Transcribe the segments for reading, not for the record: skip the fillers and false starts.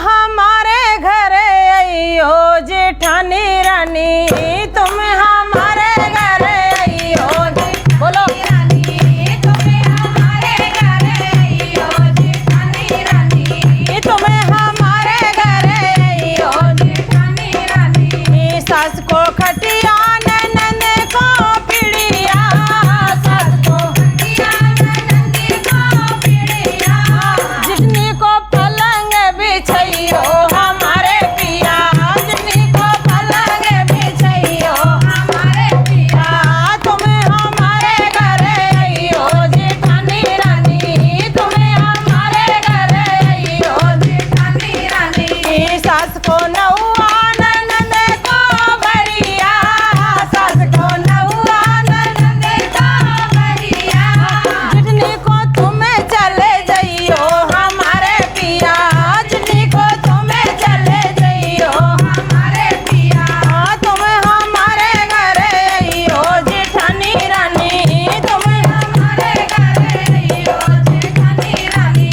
हमारे घर आइयो जेठानी रानी, तुम हमारे घर आइयो। बोलो रानी, तुम हमारे घर आइयो जेठानी रानी, तुम हमारे घर आइयो जेठानी रानी। सास को खटिया ननद को पिड़िया, सास को खटिया ननद को पिड़िया, जितनी को पलंग बिछइयो हमारे पिया, जितनी को पलंग बिछइयो हमारे पिया। तुम हमारे घर आइयो जेठानी रानी, तुम हमारे घर आइयो जेठानी रानी। सास को नौआ ननद को भरिया, सास को नौआ ननद को भरिया, जितनी को तुम चले जाइयो हमारे पिया, जितनी को तुम चले जाइयो हमारे पिया। तुम हमारे घर आइयो जेठानी रानी, तुम हमारे घर आइयो जेठानी रानी।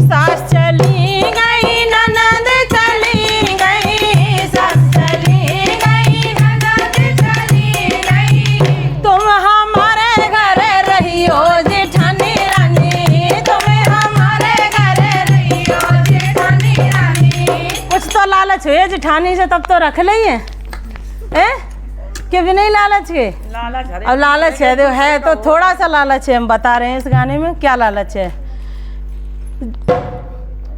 सास चली गई ननद चली गई, सास चली गई ननद चली गई, तुम हमारे घर रहियो जेठानी रानी, तुम हमारे घर रहियो जेठानी रानी। कुछ तो लालच है जेठानी से, तब तो रख लिए कि भी नहीं लालच के? लालच अब लालच है तो थोड़ा सा लालच है, हम बता रहे हैं इस गाने में क्या लालच है।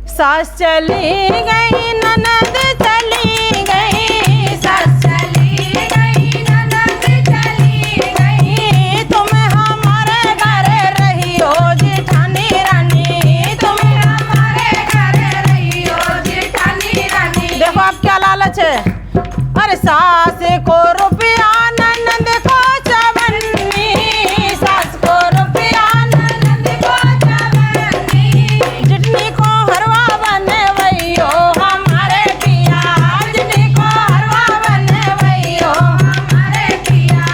सास चली गई ननद चली गई, सास चली गई ननद चली गई, तुम हमारे घर रहियो जेठानी रानी, तुम हमारे घर रहियो जेठानी रानी। देखो अब क्या लालच है। अरे सास को रुपया ननद को चवन्नी, सास को रुपया ननद को चवन्नी, जितनी को हरवा बने वैयो हमारे पिया, जितनी को हरवा बने वैयो हमारे पिया,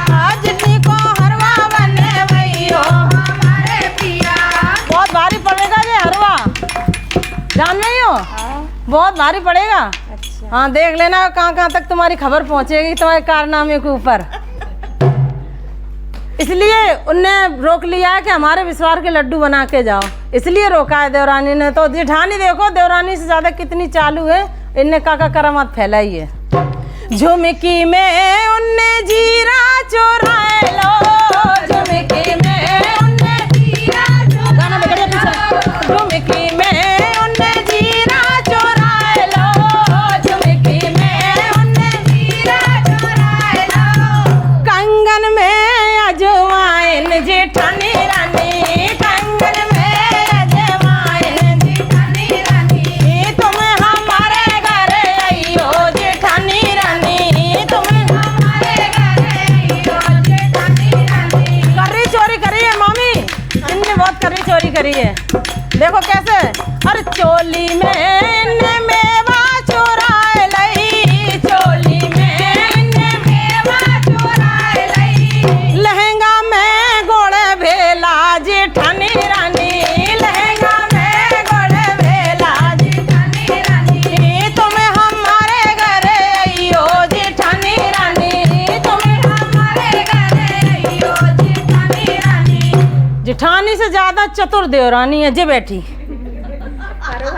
जितनी को हरवा बने वैयो हमारे पिया। बहुत भारी पड़ेगा ये हरवा, जान नहीं हो? बहुत भारी पड़ेगा। हाँ देख लेना कहाँ कहाँ तक तुम्हारी खबर पहुँचेगी तुम्हारे कारनामे के ऊपर। इसलिए उनने रोक लिया है कि हमारे विश्वास के लड्डू बना के जाओ, इसलिए रोका है देवरानी ने। तो जेठानी देखो देवरानी से ज्यादा कितनी चालू है, इनने काका करामत फैलाई है। झुमकी में उनने जीरा चुराए लो, झुमकी में उनने जीरा चुराए लो, झुमकी में उनने जीरा चुराए लो, झुमकी में उनने जीरा चुराए लो। कंगन में अजवाइन जेठानी रानी, कंगन में अजवाइन जेठानी रानी, तुम हमारे घर आइयो जेठानी रानी, तुम हमारे घर आइयो जेठानी रानी। करी चोरी करी है मामी, इनने बहुत करी चोरी करी है। देखो कैसे, अरे चोली में इनने मेवा चुराए लई, चोली में इनने मेवा चुराए लई, लहंगा में गोड़ भेला जेठानी रानी, लहंगा में गोड़ भेला जेठानी रानी, तुम हमारे घर आइयो जेठानी रानी, तुम हमारे घर आइयो जेठानी रानी। जेठानी से ज्यादा चतुर देवरानी है जे बैठी।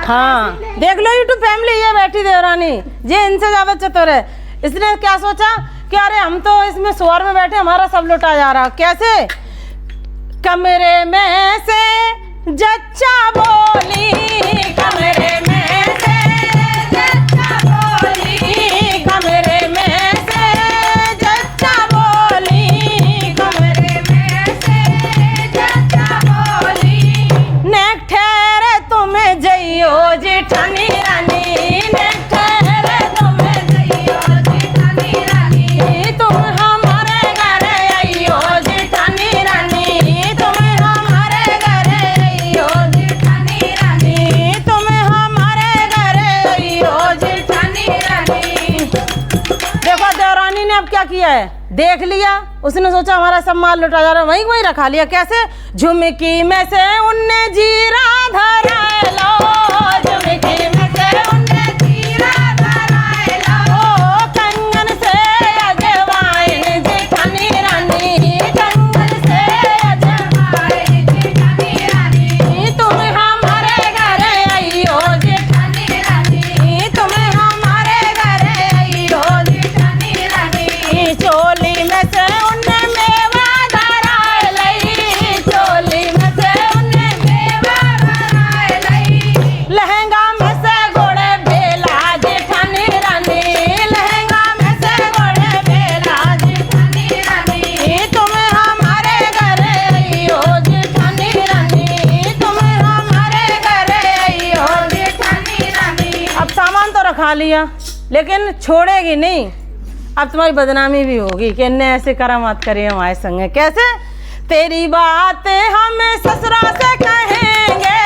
हाँ देख लो यूट्यूब फैमिली, ये बैठी देवरानी ये इनसे ज्यादा चतुर है। इसने क्या सोचा कि अरे हम तो इसमें सुअर में बैठे, हमारा सब लुटा जा रहा। कैसे? कमरे में से जच्चा बोली, कमरे में से जच्चा बोली, कमरे में से जच्चा बोली, कमरे में से जच्चा बोली। नेक ठहरे तुम्हें जइयो जेठानी रानी, नेक ठहरे तुम्हें जइयो जेठानी रानी, तुम हमारे घर आइयो जेठानी रानी, तुम हमारे घर आइयो जेठानी रानी, तुम हमारे घर आइयो जेठानी रानी। देखो देवरानी ने अब क्या किया है, देख लिया, उसने सोचा हमारा सब माल लुटा जा रहा है, वहीं वहीं रखा लिया। कैसे? झुमकी में से उनने जीरा धरा लो, झुमकी में से उनने खा लिया, लेकिन छोड़ेगी नहीं। अब तुम्हारी बदनामी भी होगी कि इनने ऐसे करामात करे हमारे संग। कैसे? तेरी बात हम ससुरा से कहेंगे,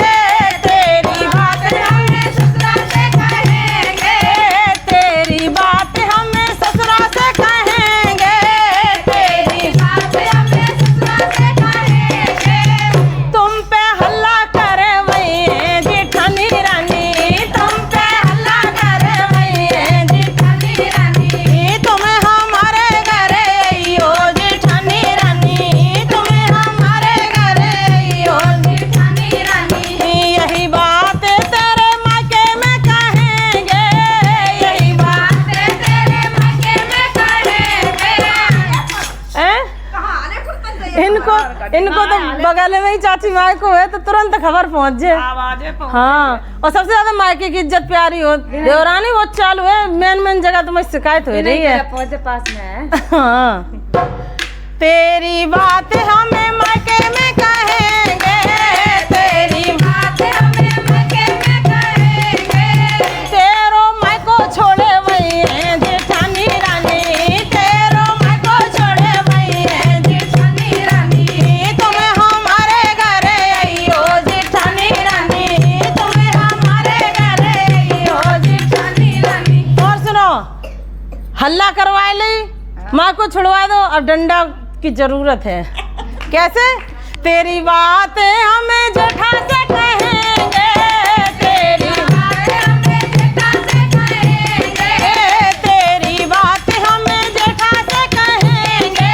तेरी बात हम ससुरा से कहेंगे, तेरी बात हम ससुरा से कहेंगे, तेरी बात हम ससुरा से कहेंगे। तुम पे हल्ला करे वही जेठानी रानी, तुम पे हल्ला करे वही जेठानी रानी, तुम्हें हमारे घरे आइयो जेठानी रानी, तुम्हें हमारे घरे आइयो जेठानी रानी। यही बात तेरे मायके में कहेंगे, यही बात तेरे मायके में कहेंगे। इनको तो बगल में ही चाची माँ को है तो तुरंत खबर पहुंच जाए। हाँ, और सबसे ज्यादा मायके की इज्जत प्यारी हो। देवरानी वो चालू है, मेन जगह तुम्हें शिकायत हो रही है। पास में है। हाँ, तेरी बात हमें मायके में कहेंगे, तेरी बात हमें मायके में कहेंगे। तेरो मायको छोड़े वही है जेठानी रानी, तेरो मायको छोड़े वही है जेठानी रानी, तुम्हें हमारे घरे आइयो जेठानी रानी, तुम्हें हमारे घरे आइयो जेठानी रानी। और सुनो, हल्ला करवा ले, माँ को छुड़वा दो, अब डंडा की जरूरत है। कैसे? तेरी बात हमें जेठा से कहेंगे, तेरी बात हमें जेठा से कहेंगे, तेरी बात हमें जेठा से कहेंगे,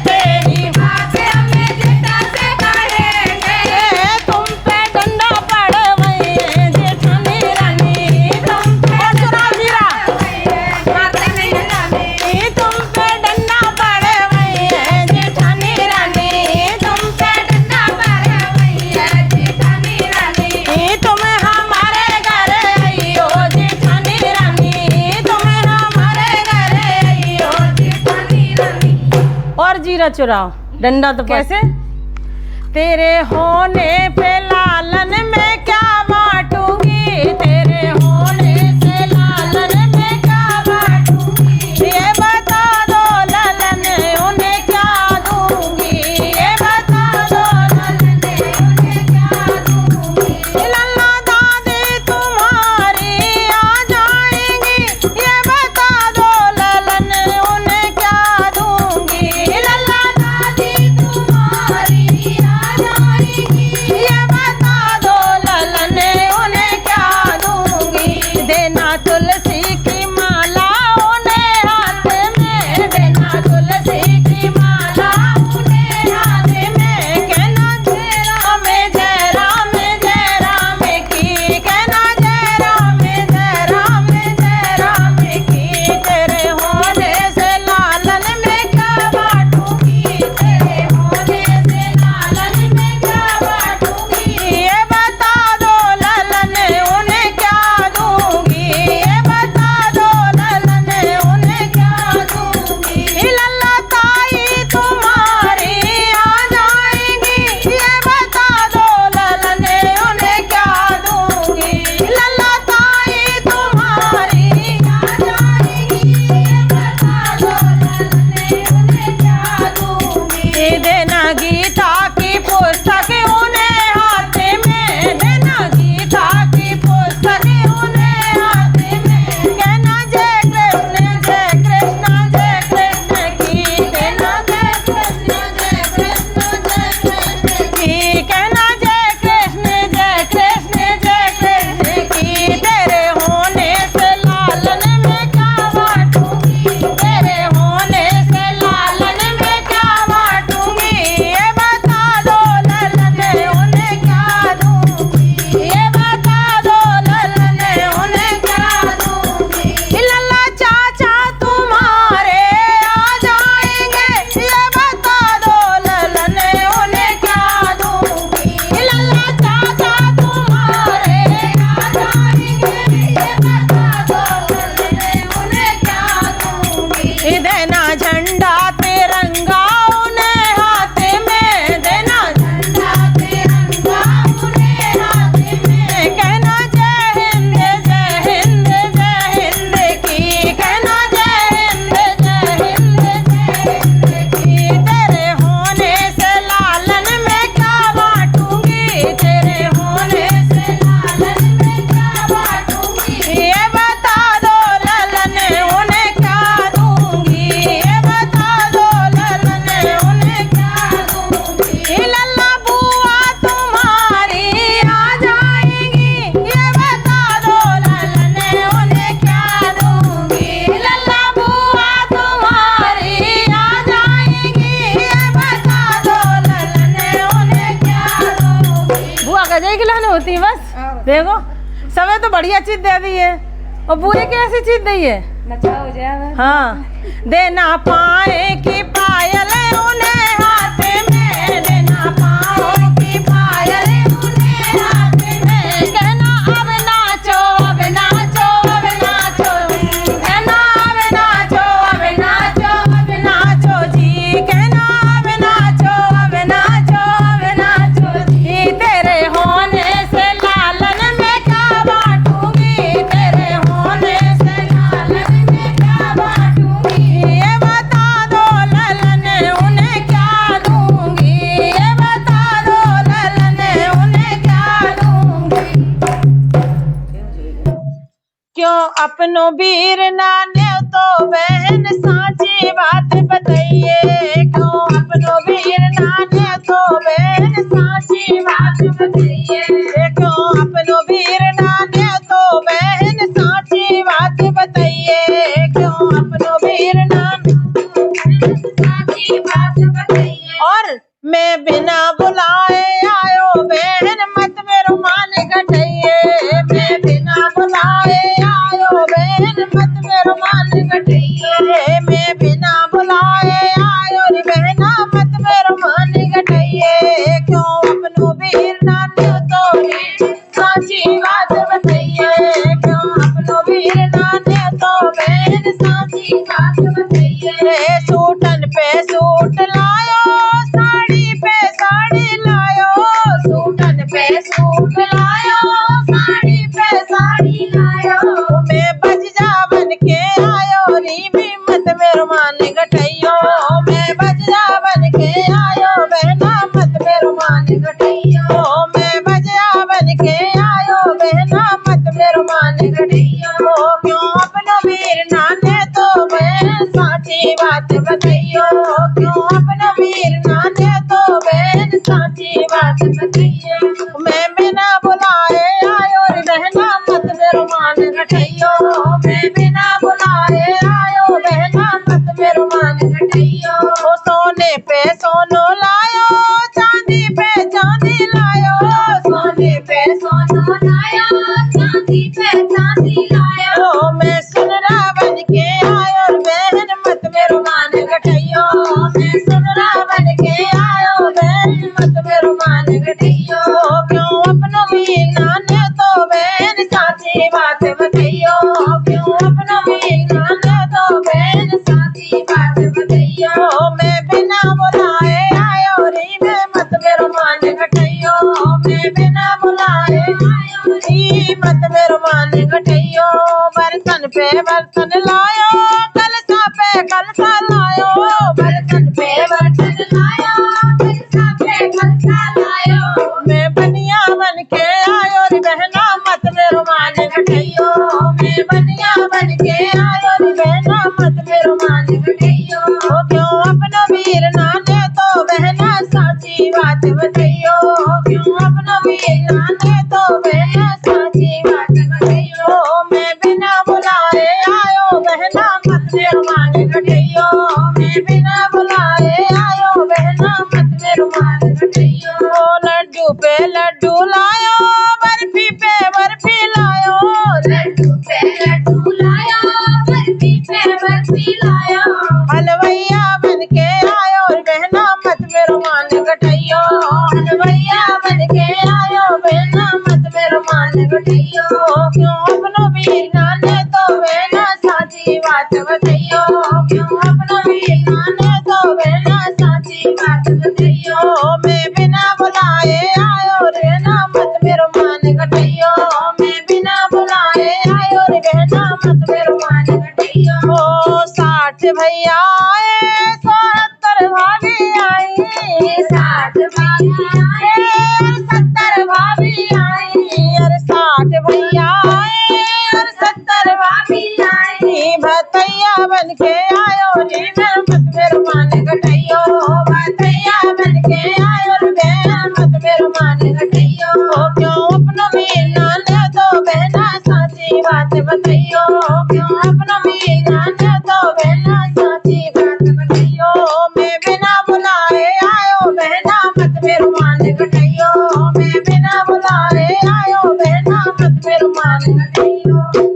तेरी बात हमें जेठा से कहेंगे। तुम पे डंडा पड़े वही है जेठानी रानी, तुम पे डंडा तुम पे डंडा पड़े वही है जेठानी रानी, तुम पे डंडा पड़े वही है जेठानी रानी, तुम्हें हमारे घरे आइयो जेठानी रानी, तुम्हें हमारे घरे आइयो जेठानी रानी। और जीरा चुराओ, डंडा तो कैसे? तेरे होने पे लालन में क्या बांटूंगी, तेरे होने से लालन में क्या बांटूंगी, ये बता दो लालन उन्हें क्या दूंगी, ये बता दो लालन उन्हें क्या दूंगी। लल्ला दादी तुम्हारी आ जाएंगी, ये बता दो लालन उन्हें क्या दूंगी, लल्ला दादी तुम्हारी आ जाएंगी, ये बता दो सबे तो बढ़िया चीज दे दी है और पूरे कैसी चीज दी है। नचा हो जाएगा। हाँ, देना पाए की पायल उन्हें हाथ में, देना पाओ की पायल उन्हें हाथ में, कहना अब नाचो अब नाचो अब नाचो, कहना अब नाचो अब नाचो अब नाचो जी, कहना अब नाचो अब नाचो अब नाचो जी। तेरे होने से लालन में क्या बांटूंगी, तेरे होने से लालन में क्या बांटूंगी, ये बता दो ललन उन्हें क्या दूंगी, ये बता दो ललन उन्हें क्या दूंगी। क्यों अपनों वीर नाने तो बहन साची बात बताइए, क्यों अपनों वीर नाने तो बहन साची बात बताइए, क्यों अपनों वीर नाने तो बहन साची बात बताइए, क्यों अपनों वीर नाने साची बात बताइए। और मैं बिना बुलाए आयो बहन मत मेरो मान घटाइए, मैं बिना बुलाए आयो बहन मत मेरो मान घटाइए, मैं बिना बुलाए आयो रे बहना मत मेरो मान घटाइए, क्यों अपनों वीर नाने तो साची बात बताइए, क्यों अपनों वीर नाने तो बहन साची बात बताइए। सूटन पे सूट लायो, साड़ी पे साड़ी लायो, सूटन पे सूट लायो, साड़ी पे साड़ी लायो, मैं बज जा बन के आयो री भी मत मेरो मान घटाइयो, मैं बज जा बन के आयो बहना मत मेरो मान घटाइयो, मैं बज जा बन के आयो बहना मत मेरो मान घटाइयो, क्यों अपनो वीर नाने तो बहन साची बात बताइयो, क्यों अपनो वीर नाने तो बहन साची बात बताइयो। मैं बिना बुलाए आयो रे बहना मत मेरो मान घटाइयो, मैं बिना बुलाए आयो बहना मत मेरो मान घटाइयो। सोने पे सोनो लायो, चांदी पे चांदी लायो, सोने पे सोनो लायो, चांदी पे चांदी लायो, मैं सुनरा बन के आयो बहन मत मेरो मान घटाइयो, मैं सुनरा बन के आयो बहन मत मेरो मान घटाइयो, क्यों अपनो वीर नाने तो बहन साची बात बताइयो, क्यों अपनो वीर नाने तो बहन साची बात बताइयो। मैं बिना बुलाए आयो रे मैं मत मेरो मान घटाइयो, मैं बिना बुलाए आयो रे मत मेरो मान घटाइयो। बर्तन पे बर्तन लायो, कलसा पे कलसा लायो, बर्तन पे बर्तन लायो, कलसा पे कलसा लायो, मैं बनिया बन के आयो रे बहना मत मेरो मान घटाइयो, मैं बनिया बन के आयो रे बहना मत मेरो मान घटाइयो, क्यों अपना वीर नाने तो बहना साची बात बताइयो, क्यों अपना वीर नाने तो बहना साची बात बताइयो। मैं बिना बुलाए आयो बहना मत मेरो मान घटाइयो, मैं बिना बुलाए आयो बहना मत मेरो मान घटाइयो। लड्डू पे लड्डू लायो, बर्फी पे बर्फी लायो, लड्डू पे लड्डू लायो, बर्फी पे बर्फी लायो, हलवैया बन के आयो बहना मत मेरो मान घटाइयो, हलवैया बन के आयो बहना मत मेरो मान घटाइयो, क्यों अपनो